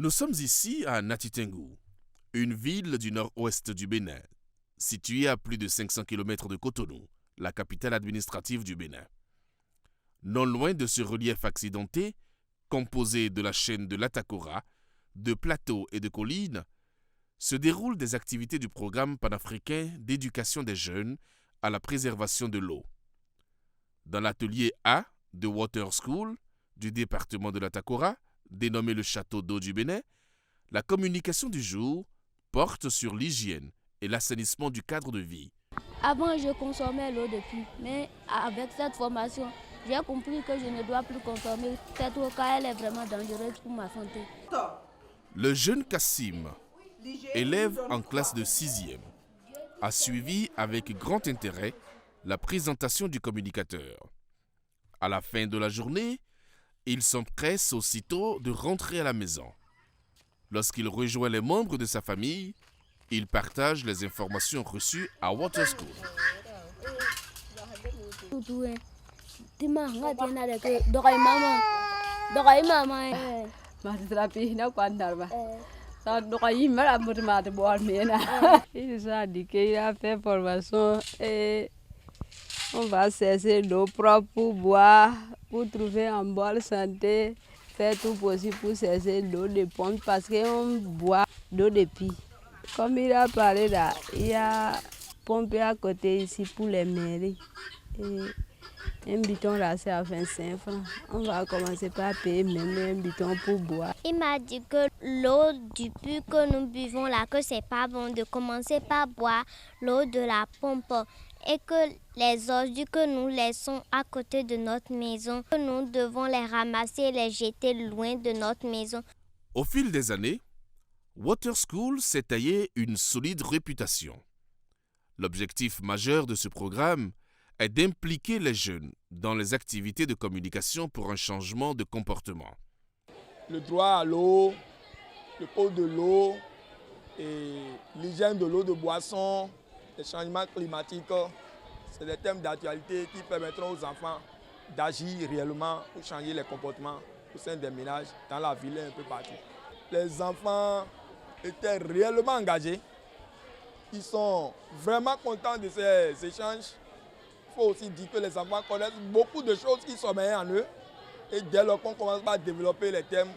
Nous sommes ici à Natitengu, une ville du nord-ouest du Bénin, située à plus de 500 km de Cotonou, la capitale administrative du Bénin. Non loin de ce relief accidenté, composé de la chaîne de l'Atakora, de plateaux et de collines, se déroulent des activités du programme panafricain d'éducation des jeunes à la préservation de l'eau. Dans l'atelier A de Water School du département de l'Atakora, dénommé le Château d'eau du Bénin, la communication du jour porte sur l'hygiène et l'assainissement du cadre de vie. Avant, je consommais l'eau depuis, mais avec cette formation, j'ai compris que je ne dois plus consommer cette eau car elle est vraiment dangereuse pour ma santé. Le jeune Kassim, élève en classe de 6e, a suivi avec grand intérêt la présentation du communicateur. À la fin de la journée, il s'empresse aussitôt de rentrer à la maison. Lorsqu'il rejoint les membres de sa famille, il partage les informations reçues à Water School. Il a dit qu'il a fait formation et on va cesser l'eau propre pour boire, pour trouver un bonne santé, faire tout possible pour cesser l'eau de pompe parce qu'on boit l'eau de puits. Comme il a parlé là, il y a pompé à côté ici pour les mairies. Et un bidon là, c'est à 25 francs. On va commencer par payer même un bidon pour boire. Il m'a dit que l'eau du puits que nous buvons là, que c'est pas bon de commencer par boire l'eau de la pompe et que les ordures que nous laissons à côté de notre maison, que nous devons les ramasser et les jeter loin de notre maison. Au fil des années, Water School s'est taillé une solide réputation. L'objectif majeur de ce programme est d'impliquer les jeunes dans les activités de communication pour un changement de comportement. Le droit à l'eau, le pôle de l'eau, et l'hygiène de l'eau de boisson, les changements climatiques, c'est des thèmes d'actualité qui permettront aux enfants d'agir réellement pour changer les comportements au sein des ménages, dans la ville et un peu partout. Les enfants étaient réellement engagés. Ils sont vraiment contents de ces échanges. Il faut aussi dire que les enfants connaissent beaucoup de choses qui sommeillent en eux. Et dès lors qu'on commence à développer les thèmes,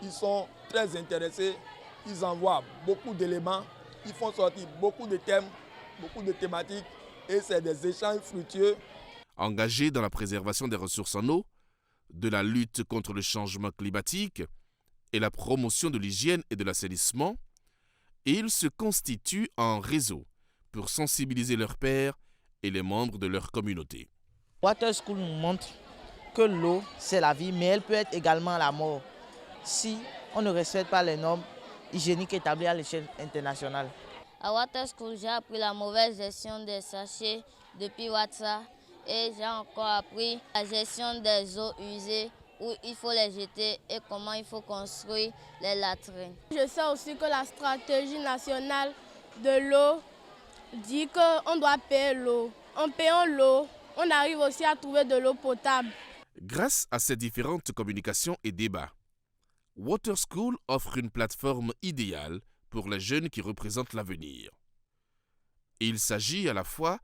ils sont très intéressés. Ils envoient beaucoup d'éléments. Ils font sortir beaucoup de thèmes, beaucoup de thématiques. Et c'est des échanges fructueux. Engagés dans la préservation des ressources en eau, de la lutte contre le changement climatique et la promotion de l'hygiène et de l'assainissement, ils se constituent en réseau pour sensibiliser leurs pairs et les membres de leur communauté. Water School nous montre que l'eau, c'est la vie, mais elle peut être également la mort si on ne respecte pas les normes hygiéniques établies à l'échelle internationale. À Water School, j'ai appris la mauvaise gestion des sachets depuis WhatsApp et j'ai encore appris la gestion des eaux usées, où il faut les jeter et comment il faut construire les latrines. Je sais aussi que la stratégie nationale de l'eau dit qu'on doit payer l'eau. En payant l'eau, on arrive aussi à trouver de l'eau potable. Grâce à ces différentes communications et débats, Water School offre une plateforme idéale pour les jeunes qui représentent l'avenir. Il s'agit à la fois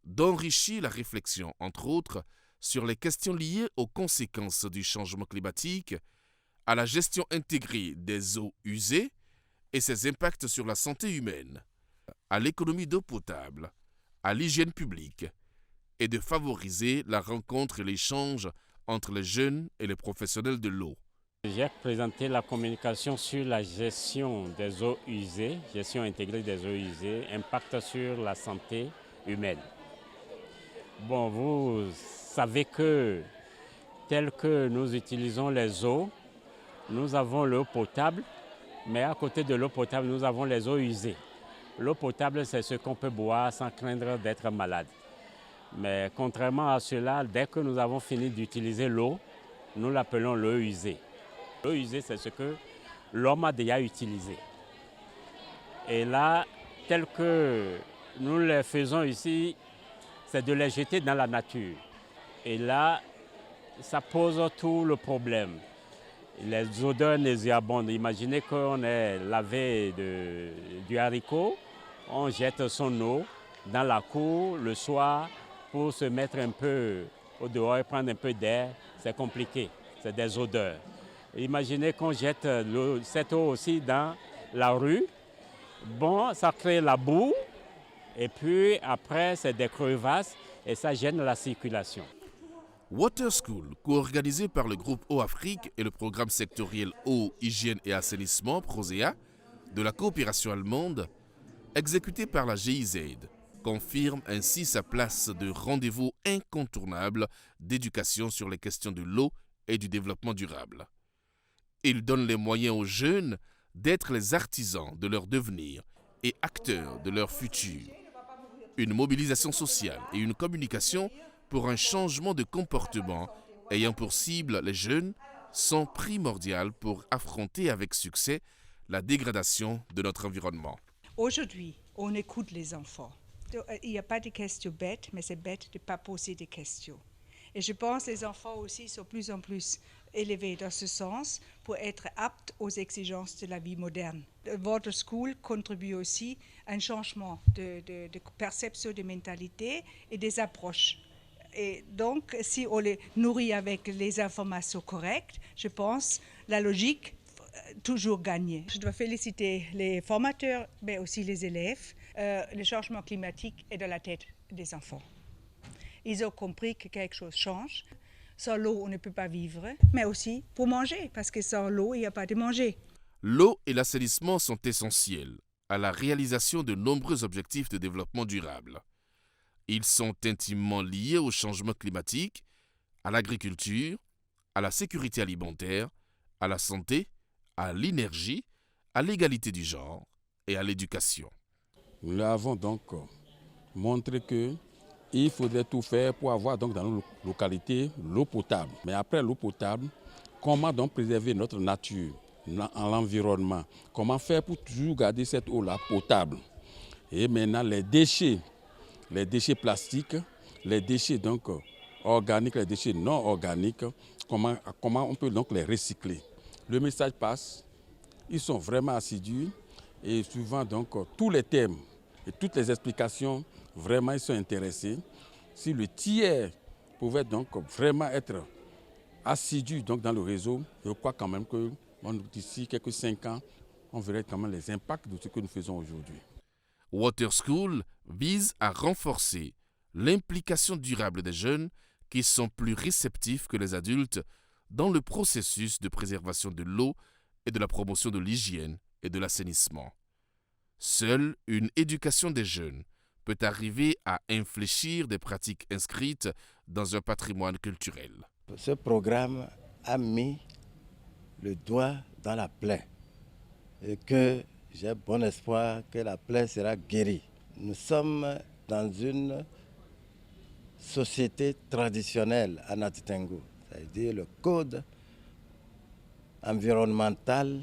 d'enrichir la réflexion, entre autres, sur les questions liées aux conséquences du changement climatique, à la gestion intégrée des eaux usées et ses impacts sur la santé humaine, à l'économie d'eau potable, à l'hygiène publique, et de favoriser la rencontre et l'échange entre les jeunes et les professionnels de l'eau. J'ai présenté la communication sur la gestion des eaux usées, gestion intégrée des eaux usées, impact sur la santé humaine. Bon, vous savez que tel que nous utilisons les eaux, nous avons l'eau potable, mais à côté de l'eau potable, nous avons les eaux usées. L'eau potable, c'est ce qu'on peut boire sans craindre d'être malade. Mais contrairement à cela, dès que nous avons fini d'utiliser l'eau, nous l'appelons l'eau usée. L'eau usée, c'est ce que l'homme a déjà utilisé. Et là, tel que nous les faisons ici, c'est de les jeter dans la nature. Et là, ça pose tout le problème. Les odeurs nauséabondes. Imaginez qu'on est lavé du haricot, on jette son eau dans la cour le soir pour se mettre un peu au dehors et prendre un peu d'air. C'est compliqué, c'est des odeurs. Imaginez qu'on jette cette eau aussi dans la rue. Bon, ça crée la boue et puis après c'est des crevasses et ça gêne la circulation. Water School, co-organisé par le groupe Eau Afrique et le programme sectoriel Eau, Hygiène et Assainissement, PROSEA, de la coopération allemande, exécuté par la GIZ, confirme ainsi sa place de rendez-vous incontournable d'éducation sur les questions de l'eau et du développement durable. Il donne les moyens aux jeunes d'être les artisans de leur devenir et acteurs de leur futur. Une mobilisation sociale et une communication pour un changement de comportement ayant pour cible les jeunes sont primordiales pour affronter avec succès la dégradation de notre environnement. Aujourd'hui, on écoute les enfants. Il n'y a pas de questions bêtes, mais c'est bête de ne pas poser des questions. Et je pense que les enfants aussi sont de plus en plus élevés dans ce sens pour être aptes aux exigences de la vie moderne. Water School contribue aussi à un changement de perception de mentalité et des approches. Et donc, si on les nourrit avec les informations correctes, je pense la logique toujours gagner. Je dois féliciter les formateurs, mais aussi les élèves. Le changement climatique est dans la tête des enfants. Ils ont compris que quelque chose change. Sans l'eau, on ne peut pas vivre, mais aussi pour manger, parce que sans l'eau, il n'y a pas de manger. L'eau et l'assainissement sont essentiels à la réalisation de nombreux objectifs de développement durable. Ils sont intimement liés au changement climatique, à l'agriculture, à la sécurité alimentaire, à la santé, à l'énergie, à l'égalité du genre et à l'éducation. Nous avons donc montré qu'il faudrait tout faire pour avoir donc dans nos localités l'eau potable. Mais après l'eau potable, comment donc préserver notre nature, l'environnement? Comment faire pour toujours garder cette eau-là potable? Et maintenant les déchets plastiques, les déchets donc organiques, les déchets non organiques, comment on peut donc les recycler? Le message passe, ils sont vraiment assidus et souvent donc tous les thèmes et toutes les explications, vraiment ils sont intéressés. Si le tiers pouvait donc vraiment être assidu donc dans le réseau, je crois quand même que d'ici quelques 5 ans, on verrait quand même les impacts de ce que nous faisons aujourd'hui. Water School vise à renforcer l'implication durable des jeunes qui sont plus réceptifs que les adultes dans le processus de préservation de l'eau et de la promotion de l'hygiène et de l'assainissement. Seule une éducation des jeunes peut arriver à infléchir des pratiques inscrites dans un patrimoine culturel. Ce programme a mis le doigt dans la plaie et que j'ai bon espoir que la plaie sera guérie. Nous sommes dans une société traditionnelle à Nati Tengu, c'est-à-dire le code environnemental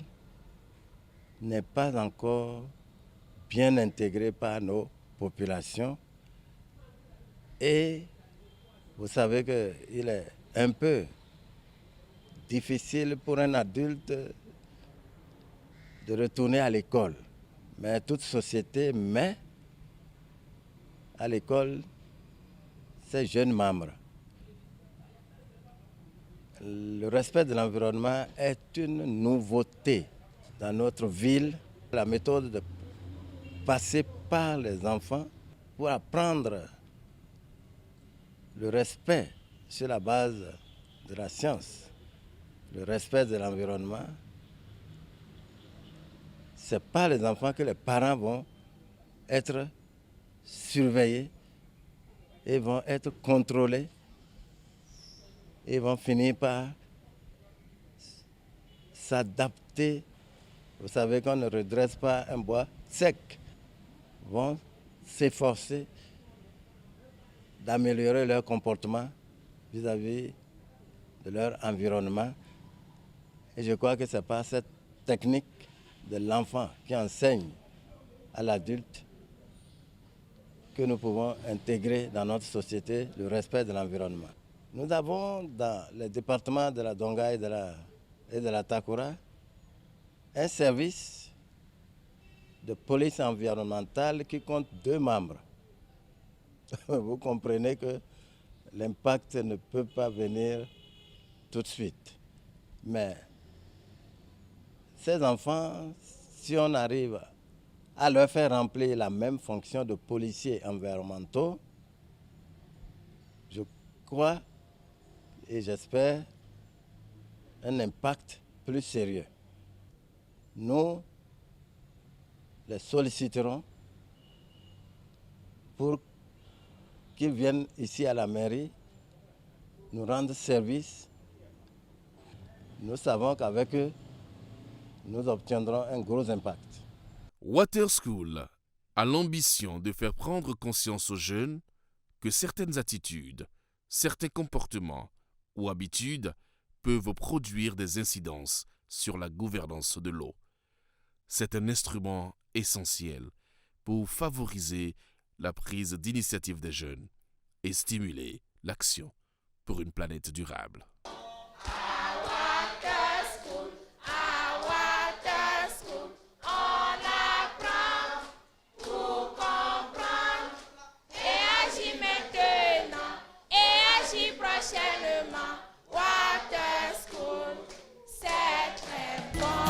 n'est pas encore bien intégré par nos populations et vous savez qu'il est un peu difficile pour un adulte de retourner à l'école. Mais toute société met à l'école ses jeunes membres. Le respect de l'environnement est une nouveauté dans notre ville. La méthode de passer par les enfants pour apprendre le respect sur la base de la science, le respect de l'environnement. Ce n'est pas les enfants que les parents vont être surveillés et vont être contrôlés et vont finir par s'adapter. Vous savez qu'on ne redresse pas un bois sec. Vont s'efforcer d'améliorer leur comportement vis-à-vis de leur environnement. Et je crois que ce n'est pas cette technique de l'enfant qui enseigne à l'adulte que nous pouvons intégrer dans notre société le respect de l'environnement. Nous avons dans les départements de la Donga et et de la Takura un service de police environnementale qui compte 2 membres. Vous comprenez que l'impact ne peut pas venir tout de suite. Mais ces enfants, si on arrive à leur faire remplir la même fonction de policiers environnementaux, je crois et j'espère un impact plus sérieux. Nous les solliciterons pour qu'ils viennent ici à la mairie nous rendre service. Nous savons qu'avec eux, nous obtiendrons un gros impact. Water School a l'ambition de faire prendre conscience aux jeunes que certaines attitudes, certains comportements ou habitudes peuvent produire des incidences sur la gouvernance de l'eau. C'est un instrument essentiel pour favoriser la prise d'initiative des jeunes et stimuler l'action pour une planète durable. Water School, c'est très bon.